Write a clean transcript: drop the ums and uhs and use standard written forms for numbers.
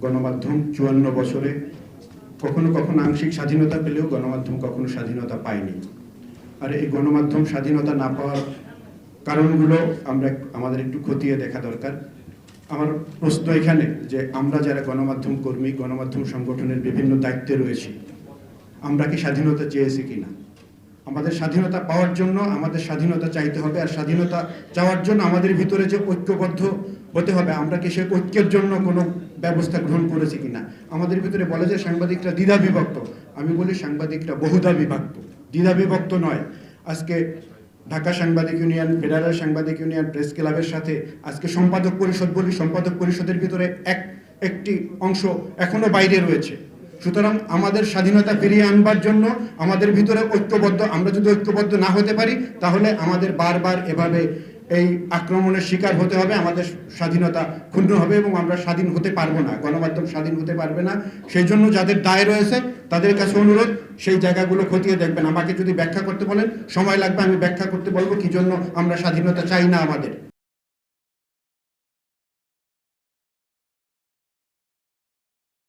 গণমাধ্যম 54 বছরে কখনো কখনো আংশিক স্বাধীনতা পেলেও গণমাধ্যম কখনো স্বাধীনতা পায়নি। আর এই গণমাধ্যম স্বাধীনতা না পাওয়ার কারণগুলো আমাদের একটু খতিয়ে দেখা দরকার। আমার প্রশ্ন এখানে যে আমরা যারা গণমাধ্যম কর্মী, গণমাধ্যম সংগঠনের বিভিন্ন দায়িত্বে রয়েছি, আমরা কি স্বাধীনতা চেয়েছি কিনা? আমাদের স্বাধীনতা পাওয়ার জন্য আমাদের স্বাধীনতা চাইতে হবে, আর স্বাধীনতা চাওয়ার জন্য আমাদের ভিতরে যে ঐক্যবদ্ধ হতে হবে, আমরা কি সে ঐক্যের জন্য কোনো ব্যবস্থা গ্রহণ করেছি কিনা? আমাদের ভিতরে বলে যে সাংবাদিকরা দ্বিধা বিভক্ত, আমি বলি সাংবাদিকরা বহুধা বিভক্ত, দ্বিধা বিভক্ত নয়। আজকে ঢাকা সাংবাদিক ইউনিয়ন, ফেডারেল সাংবাদিক ইউনিয়ন, প্রেস ক্লাবের সাথে আজকে সম্পাদক পরিষদ বলি, সম্পাদক পরিষদের ভিতরে একটি অংশ এখনো বাইরে রয়েছে। সুতরাং আমাদের স্বাধীনতা ফিরিয়ে আনবার জন্য আমাদের ভিতরে ঐক্যবদ্ধ, আমরা যদি ঐক্যবদ্ধ না হতে পারি তাহলে আমাদের বারবার এভাবে এই আক্রমণের শিকার হতে হবে, আমাদের স্বাধীনতা ক্ষুণ্ণ হবে এবং আমরা স্বাধীন হতে পারবো না, গণমাধ্যম স্বাধীন হতে পারবে না। সেই জন্য যাদের দায় রয়েছে তাদের কাছে অনুরোধ, সেই জায়গাগুলো খতিয়ে দেখবেন। আমাকে যদি ব্যাখ্যা করতে বলেন সময় লাগবে, আমি ব্যাখ্যা করতে বলবো কি জন্য আমরা স্বাধীনতা চাই না আমাদের।